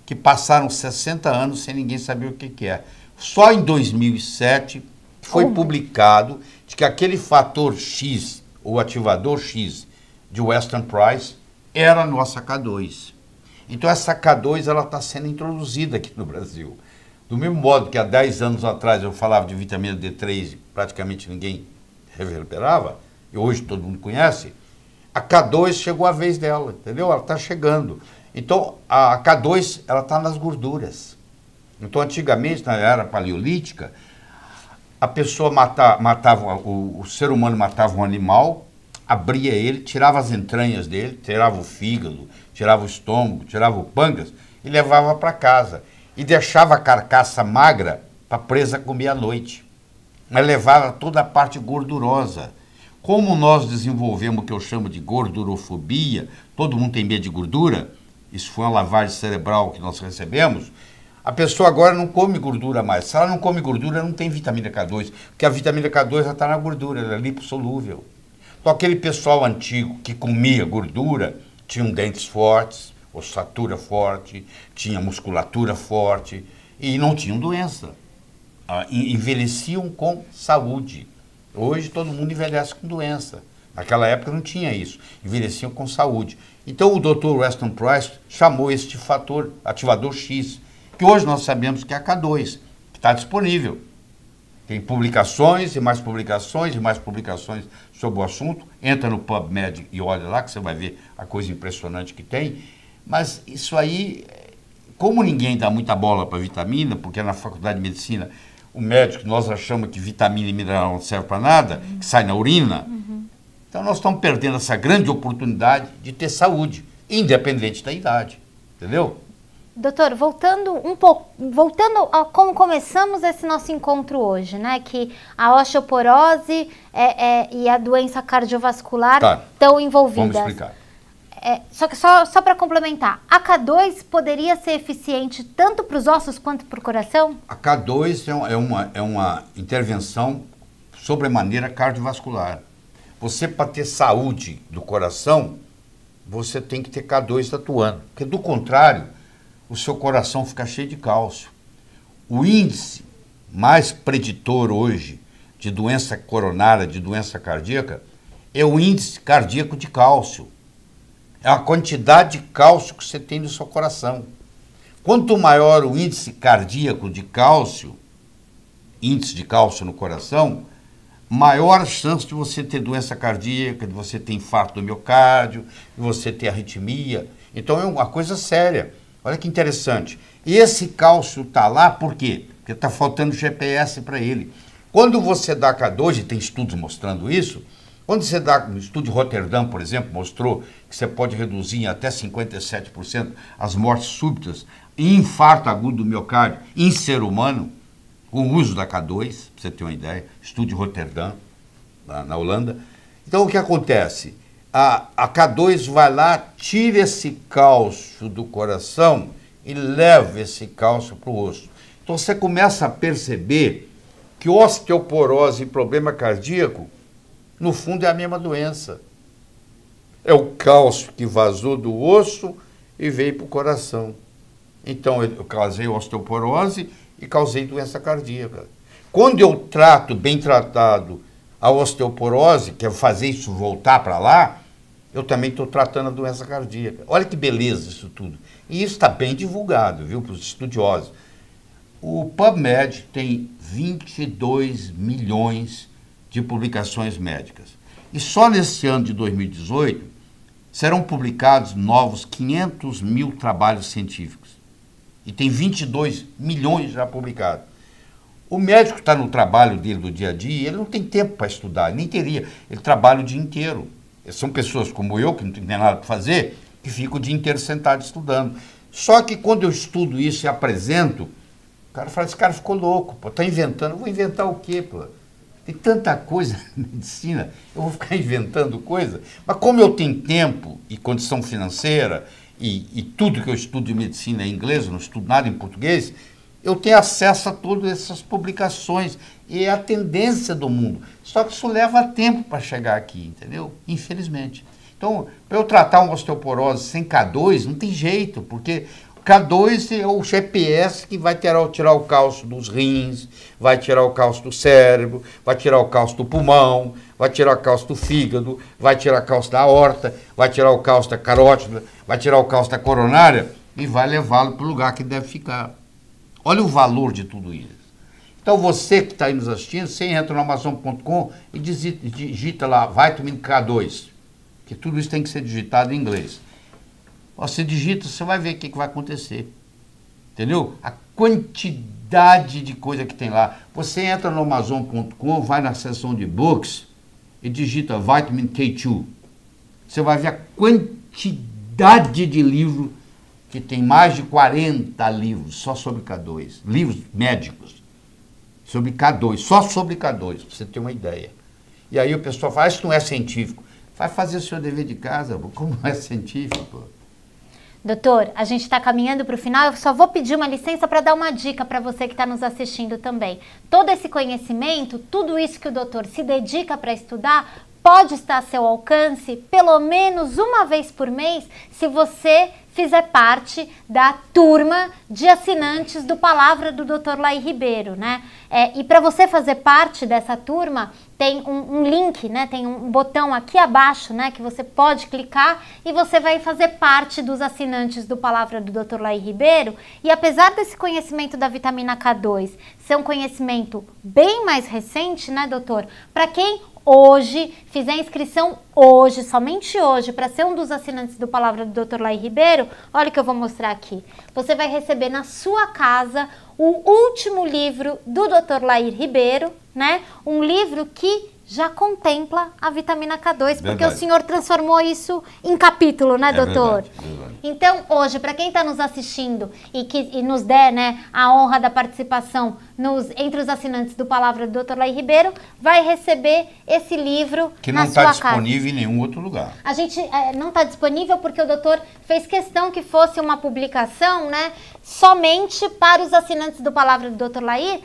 que passaram 60 anos sem ninguém saber o que é. Só em 2007 foi publicado de que aquele fator X, ou ativador X, de Weston Price, era a nossa K2. Então essa K2 ela está sendo introduzida aqui no Brasil. Do mesmo modo que há 10 anos atrás eu falava de vitamina D3 e praticamente ninguém reverberava, e hoje todo mundo conhece, a K2 chegou a vez dela, entendeu? Ela está chegando. Então a K2 ela está nas gorduras. Então antigamente, na era paleolítica, a pessoa matava, o ser humano matava um animal, abria ele, tirava as entranhas dele, tirava o fígado, tirava o estômago, tirava o pâncreas e levava para casa. E deixava a carcaça magra para a presa comer à noite. Mas levava toda a parte gordurosa. Como nós desenvolvemos o que eu chamo de gordurofobia, todo mundo tem medo de gordura, isso foi uma lavagem cerebral que nós recebemos, a pessoa agora não come gordura mais. Se ela não come gordura, não tem vitamina K2, porque a vitamina K2 já está na gordura, ela é lipossolúvel. Então aquele pessoal antigo que comia gordura, tinha dentes fortes, ossatura forte, tinha musculatura forte e não tinham doença. Envelheciam com saúde. Hoje todo mundo envelhece com doença. Naquela época não tinha isso. Envelheciam com saúde. Então o Dr. Weston Price chamou este fator ativador X, que hoje nós sabemos que é a K2, que está disponível. Tem publicações e mais publicações e mais publicações sobre o assunto. Entra no PubMed e olha lá que você vai ver a coisa impressionante que tem. Mas isso aí, como ninguém dá muita bola para vitamina, porque na faculdade de medicina o médico, nós achamos que vitamina e mineral não serve para nada, que sai na urina. Então nós estamos perdendo essa grande oportunidade de ter saúde, independente da idade. Entendeu? Doutor, voltando a como começamos esse nosso encontro hoje, né? Que a osteoporose e a doença cardiovascular estão envolvidas. Vamos explicar. Só para complementar, a K2 poderia ser eficiente tanto para os ossos quanto para o coração? A K2 é uma intervenção sobremaneira cardiovascular. Você, para ter saúde do coração, você tem que ter K2 atuando. Porque, do contrário, o seu coração fica cheio de cálcio. O índice mais preditor hoje de doença coronária, de doença cardíaca, é o índice cardíaco de cálcio. É a quantidade de cálcio que você tem no seu coração. Quanto maior o índice cardíaco de cálcio, índice de cálcio no coração, maior a chance de você ter doença cardíaca, de você ter infarto do miocárdio, de você ter arritmia. Então é uma coisa séria. Olha que interessante. E esse cálcio está lá por quê? Porque está faltando GPS para ele. Quando você dá K2, e tem estudos mostrando isso, quando você dá, no estudo de Rotterdam, por exemplo, mostrou que você pode reduzir em até 57% as mortes súbitas e infarto agudo do miocárdio em ser humano, com o uso da K2, para você ter uma ideia, estudo de Rotterdam, na Holanda. Então, o que acontece? a K2 vai lá, tira esse cálcio do coração e leva esse cálcio para o osso. Então você começa a perceber que osteoporose e problema cardíaco, no fundo, é a mesma doença. É o cálcio que vazou do osso e veio para o coração. Então eu causei osteoporose e causei doença cardíaca. Quando eu trato, bem tratado, a osteoporose, que é fazer isso voltar para lá, eu também estou tratando a doença cardíaca. Olha que beleza isso tudo. E isso está bem divulgado, viu, para os estudiosos. O PubMed tem 22 milhões de publicações médicas. E só nesse ano de 2018 serão publicados novos 500 mil trabalhos científicos. E tem 22 milhões já publicados. O médico está no trabalho dele do dia a dia, ele não tem tempo para estudar, nem teria. Ele trabalha o dia inteiro. São pessoas como eu, que não tem nada para fazer, que ficam o dia inteiro sentado estudando. Só que quando eu estudo isso e apresento, o cara fala, esse cara ficou louco, pô, tá inventando. Eu vou inventar o quê, pô? Tem tanta coisa na medicina, eu vou ficar inventando coisa. Mas como eu tenho tempo e condição financeira, e tudo que eu estudo de medicina é em inglês, eu não estudo nada em português, eu tenho acesso a todas essas publicações. E é a tendência do mundo. Só que isso leva tempo para chegar aqui, entendeu? Infelizmente. Então, para eu tratar uma osteoporose sem K2, não tem jeito, porque K2 é o GPS que vai tirar o cálcio dos rins, vai tirar o cálcio do cérebro, vai tirar o cálcio do pulmão, vai tirar o cálcio do fígado, vai tirar o cálcio da aorta, vai tirar o cálcio da carótida, vai tirar o cálcio da coronária e vai levá-lo para o lugar que deve ficar. Olha o valor de tudo isso. Então você que está aí nos assistindo, você entra no Amazon.com e digita lá Vitamin K2, que tudo isso tem que ser digitado em inglês. Você digita, você vai ver o que vai acontecer. Entendeu? A quantidade de coisa que tem lá. Você entra no Amazon.com, vai na seção de books e digita Vitamin K2. Você vai ver a quantidade de livros, que tem mais de 40 livros só sobre K2. Livros médicos sobre K2, só sobre K2, para você ter uma ideia. E aí o pessoal fala, isso não é científico. Vai fazer o seu dever de casa, como não é científico, pô? Doutor, a gente está caminhando para o final, eu só vou pedir uma licença para dar uma dica para você que está nos assistindo também. Todo esse conhecimento, tudo isso que o doutor se dedica para estudar, pode estar a seu alcance pelo menos uma vez por mês, se você fizer parte da turma de assinantes do Palavra do Dr. Laí Ribeiro, né? E para você fazer parte dessa turma, tem um link, né? Tem um botão aqui abaixo, né? Que você pode clicar e você vai fazer parte dos assinantes do Palavra do Dr. Laí Ribeiro. E apesar desse conhecimento da vitamina K2 ser um conhecimento bem mais recente, né, doutor? Para quem hoje fizer inscrição hoje, somente hoje, para ser um dos assinantes do Palavra do Dr. Laí Ribeiro, olha o que eu vou mostrar aqui. Você vai receber na sua casa o último livro do Dr. Laí Ribeiro, né? Um livro que já contempla a vitamina K2, porque Verdade. o senhor transformou isso em capítulo, né, doutor? Verdade. Então, hoje, para quem está nos assistindo e nos der, né, a honra da participação entre os assinantes do Palavra do Dr. Laí Ribeiro, vai receber esse livro Que na não sua está casa. disponível em nenhum outro lugar. A gente não está disponível porque o doutor fez questão que fosse uma publicação, né, somente para os assinantes do Palavra do Dr. Laí.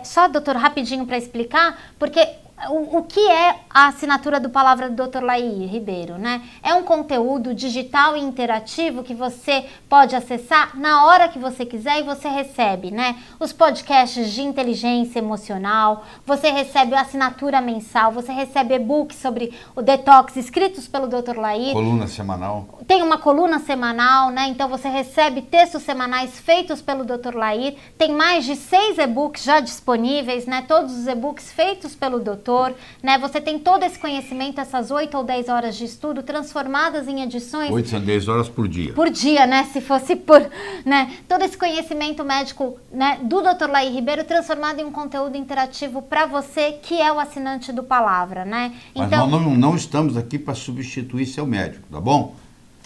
Só, doutor, rapidinho para explicar, porque o que é a assinatura do Palavra do Dr. Laí Ribeiro, né? É um conteúdo digital e interativo que você pode acessar na hora que você quiser e você recebe, né? Os podcasts de inteligência emocional, você recebe a assinatura mensal, você recebe e-books sobre o detox escritos pelo Dr. Laí. Coluna semanal. Tem uma coluna semanal, né? Então você recebe textos semanais feitos pelo Dr. Laí. Tem mais de 6 e-books já disponíveis, né? Todos os e-books feitos pelo doutor, né? Você tem todo esse conhecimento, essas 8 ou 10 horas de estudo transformadas em edições. 8 a 10 horas por dia. Por dia, né? Se fosse por, né? Todo esse conhecimento médico, né, do Dr. Laí Ribeiro transformado em um conteúdo interativo para você que é o assinante do Palavra, né? Então, mas nós não estamos aqui para substituir seu médico, tá bom?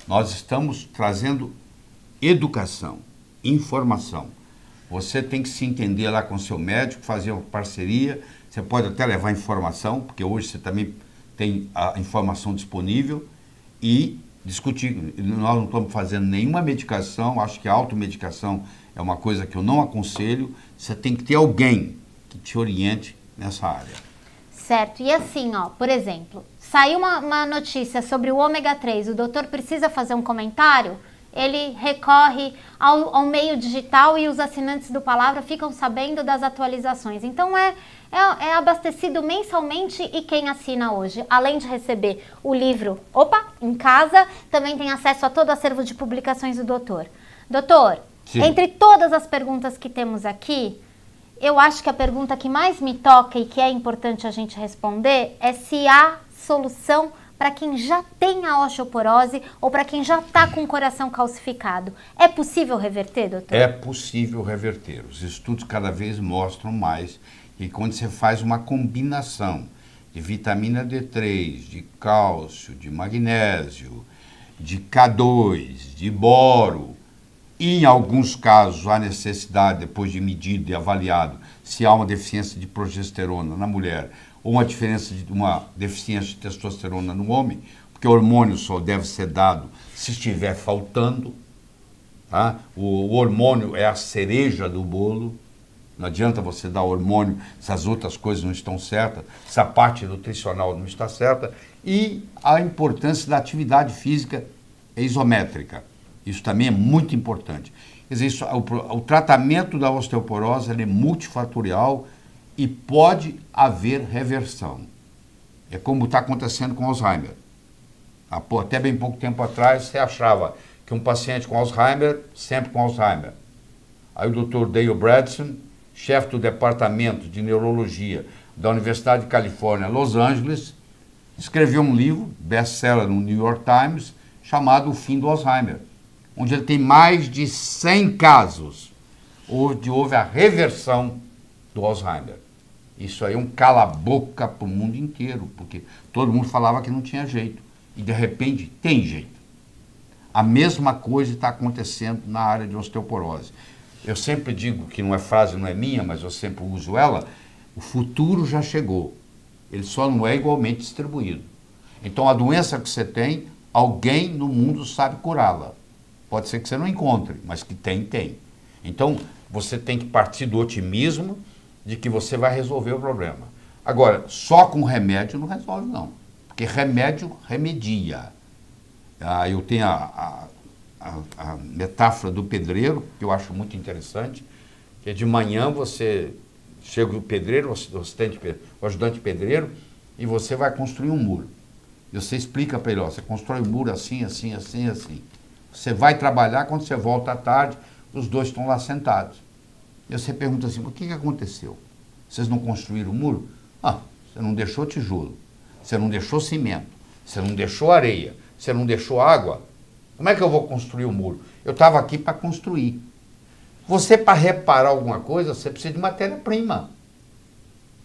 Nós estamos trazendo educação, informação. Você tem que se entender lá com seu médico, fazer uma parceria. Você pode até levar informação, porque hoje você também tem a informação disponível. e discutir. Nós não estamos fazendo nenhuma medicação, acho que a automedicação é uma coisa que eu não aconselho. Você tem que ter alguém que te oriente nessa área. Certo. E assim, ó, por exemplo, saiu uma notícia sobre o ômega 3, o doutor precisa fazer um comentário? Ele recorre ao meio digital e os assinantes do Palavra ficam sabendo das atualizações. Então, é abastecido mensalmente e quem assina hoje, além de receber o livro, em casa, também tem acesso a todo o acervo de publicações do doutor. Doutor, sim, entre todas as perguntas que temos aqui, eu acho que a pergunta que mais me toca e que é importante a gente responder é se há solução para quem já tem a osteoporose ou para quem já está com o coração calcificado. É possível reverter, doutor? É possível reverter. Os estudos cada vez mostram mais que quando você faz uma combinação de vitamina D3, de cálcio, de magnésio, de K2, de boro, e em alguns casos há necessidade, depois de medido e avaliado, se há uma deficiência de progesterona na mulher ou uma deficiência de testosterona no homem, porque o hormônio só deve ser dado se estiver faltando. Tá? O hormônio é a cereja do bolo. Não adianta você dar hormônio se as outras coisas não estão certas, se a parte nutricional não está certa. E a importância da atividade física isométrica. Isso também é muito importante. Quer dizer, o tratamento da osteoporose ele é multifatorial e pode haver reversão. É como está acontecendo com Alzheimer. Até bem pouco tempo atrás, você achava que um paciente com Alzheimer, sempre com Alzheimer. Aí o Dr. Dale Bredesen, chefe do Departamento de Neurologia da Universidade de Califórnia, Los Angeles, escreveu um livro, best-seller no New York Times, chamado O Fim do Alzheimer, onde ele tem mais de 100 casos onde houve a reversão do Alzheimer. Isso aí é um cala-boca para o mundo inteiro, porque todo mundo falava que não tinha jeito. E, de repente, tem jeito. A mesma coisa está acontecendo na área de osteoporose. Eu sempre digo, que não é frase, não é minha, mas eu sempre uso ela, o futuro já chegou. Ele só não é igualmente distribuído. Então, a doença que você tem, alguém no mundo sabe curá-la. Pode ser que você não encontre, mas que tem. Então, você tem que partir do otimismo de que você vai resolver o problema. Agora, só com remédio não resolve, não. Porque remédio remedia. Eu tenho a metáfora do pedreiro, que eu acho muito interessante, que é de manhã você chega o pedreiro, o ajudante pedreiro, e você vai construir um muro. E você explica para ele, você constrói um muro assim. Você vai trabalhar, quando você volta à tarde, os dois estão lá sentados. E você pergunta assim, o que aconteceu? Vocês não construíram o muro? Você não deixou tijolo, você não deixou cimento, você não deixou areia, você não deixou água. Como é que eu vou construir o muro? Eu estava aqui para construir. Você, para reparar alguma coisa, você precisa de matéria-prima.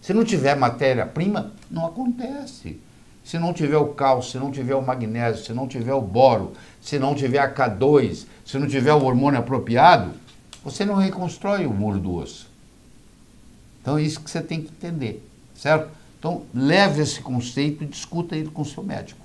Se não tiver matéria-prima, não acontece. Se não tiver o cálcio, se não tiver o magnésio, se não tiver o boro, se não tiver a K2, se não tiver o hormônio apropriado, você não reconstrói o muro do osso. Então é isso que você tem que entender, certo? Então leve esse conceito e discuta ele com o seu médico,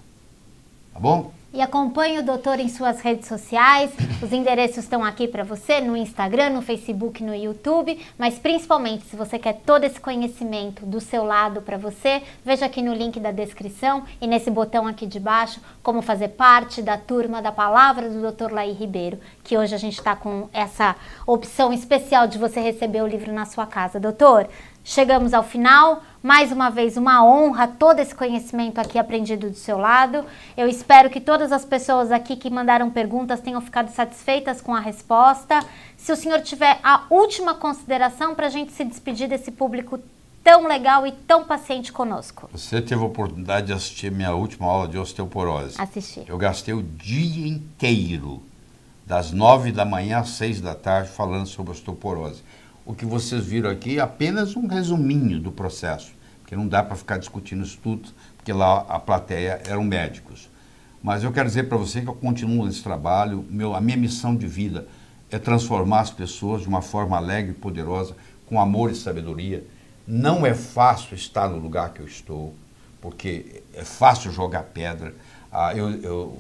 tá bom? E acompanhe o doutor em suas redes sociais, os endereços estão aqui para você, no Instagram, no Facebook, no YouTube, mas principalmente se você quer todo esse conhecimento do seu lado para você, veja aqui no link da descrição e nesse botão aqui de baixo, como fazer parte da turma da Palavra do Dr. Laí Ribeiro, que hoje a gente está com essa opção especial de você receber o livro na sua casa. Doutor, chegamos ao final, mais uma vez uma honra, todo esse conhecimento aqui aprendido do seu lado. Eu espero que todas as pessoas aqui que mandaram perguntas tenham ficado satisfeitas com a resposta. Se o senhor tiver a última consideração para a gente se despedir desse público tão legal e tão paciente conosco. Você teve a oportunidade de assistir minha última aula de osteoporose. Assisti. Eu gastei o dia inteiro, das 9 da manhã às 6 da tarde, falando sobre osteoporose. O que vocês viram aqui é apenas um resuminho do processo, porque não dá para ficar discutindo isso tudo, porque lá a plateia eram médicos. Mas eu quero dizer para você que eu continuo nesse trabalho, a minha missão de vida é transformar as pessoas de uma forma alegre e poderosa, com amor e sabedoria. Não é fácil estar no lugar que eu estou, porque é fácil jogar pedra. Eu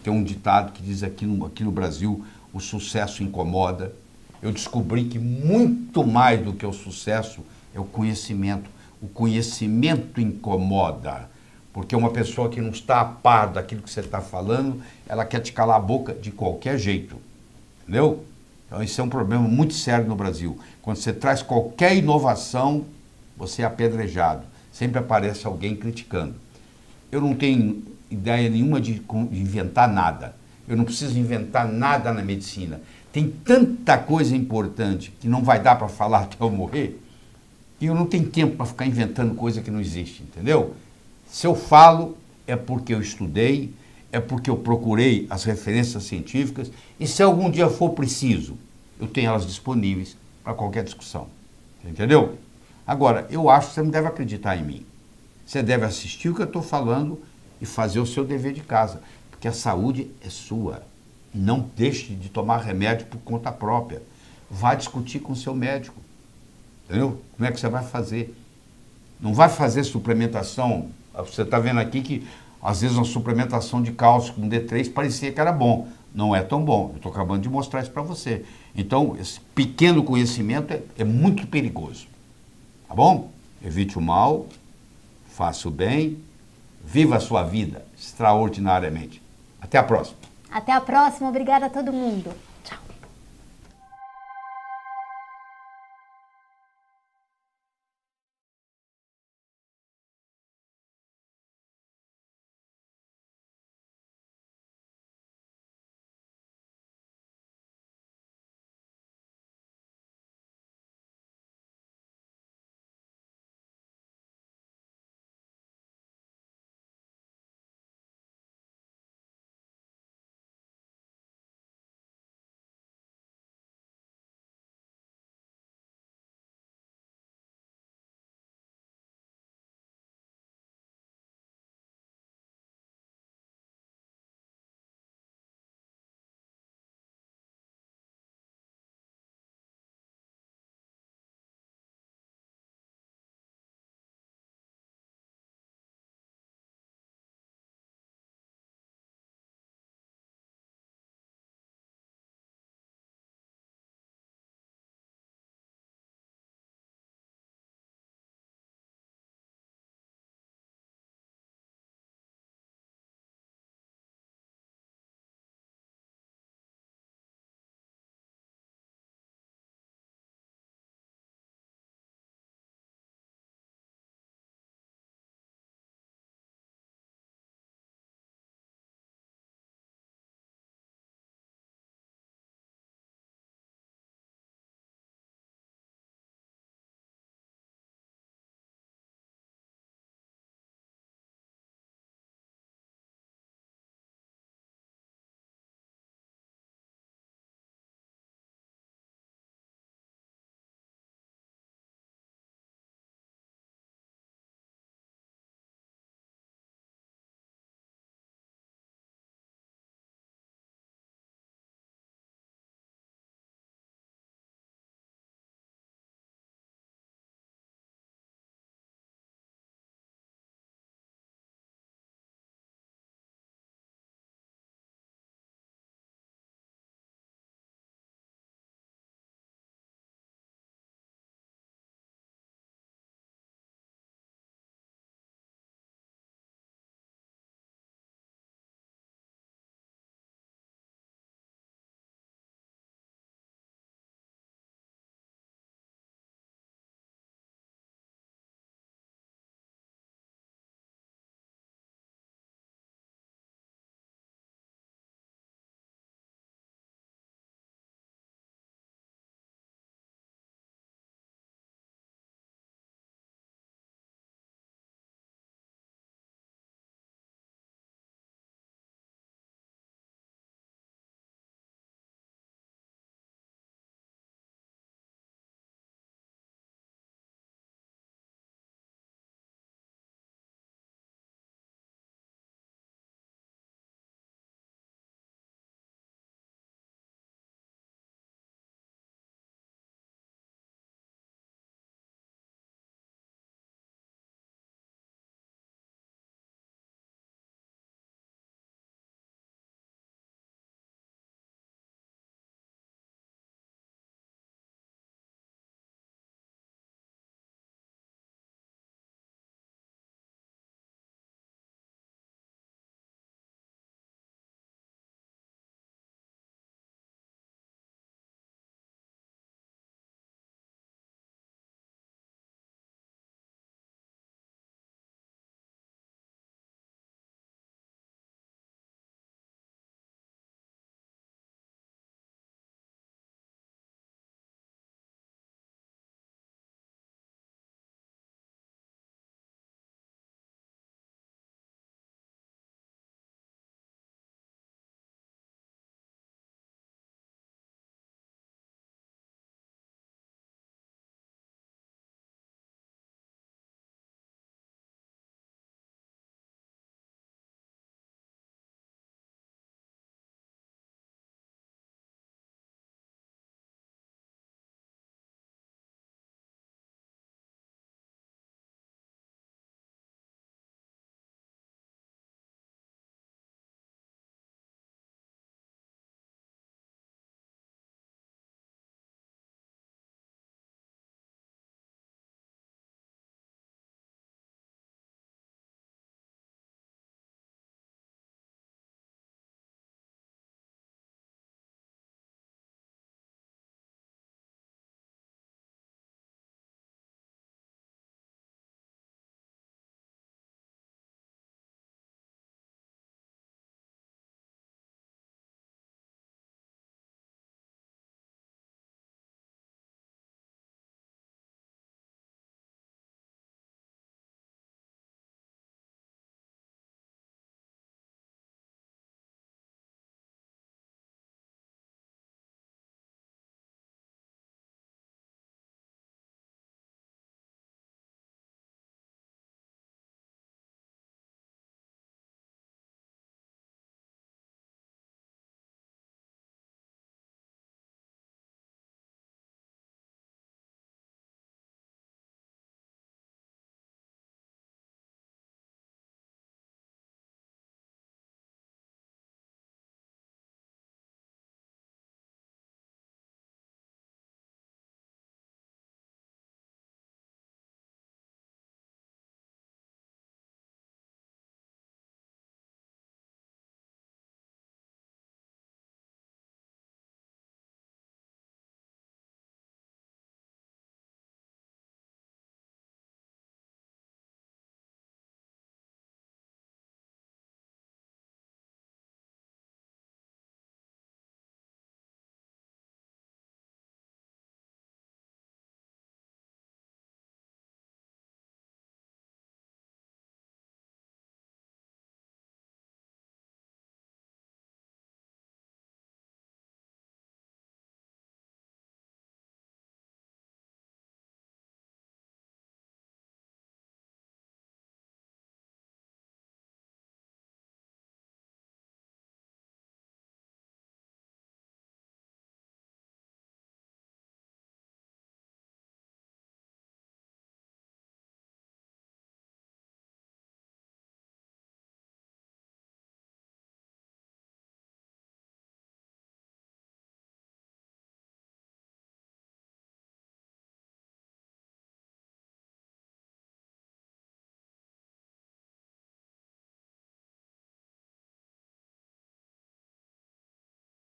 tenho um ditado que diz aqui no Brasil, o sucesso incomoda. Eu descobri que muito mais do que o sucesso é o conhecimento. O conhecimento incomoda, porque uma pessoa que não está a par daquilo que você está falando, ela quer te calar a boca de qualquer jeito, entendeu? Então esse é um problema muito sério no Brasil. Quando você traz qualquer inovação, você é apedrejado. Sempre aparece alguém criticando. Eu não tenho ideia nenhuma de inventar nada. Eu não preciso inventar nada na medicina. Tem tanta coisa importante que não vai dar para falar até eu morrer, e eu não tenho tempo para ficar inventando coisa que não existe, entendeu? Se eu falo, é porque eu estudei, é porque eu procurei as referências científicas, e se algum dia for preciso, eu tenho elas disponíveis para qualquer discussão, entendeu? Agora, eu acho que você não deve acreditar em mim. Você deve assistir o que eu estou falando e fazer o seu dever de casa, porque a saúde é sua. Não deixe de tomar remédio por conta própria. Vá discutir com o seu médico. Entendeu? Como é que você vai fazer? Não vai fazer suplementação. Você está vendo aqui que, às vezes, uma suplementação de cálcio com D3 parecia que era bom. Não é tão bom. Eu estou acabando de mostrar isso para você. Então, esse pequeno conhecimento é muito perigoso. Tá bom? Evite o mal, faça o bem, viva a sua vida extraordinariamente. Até a próxima. Até a próxima. Obrigada a todo mundo.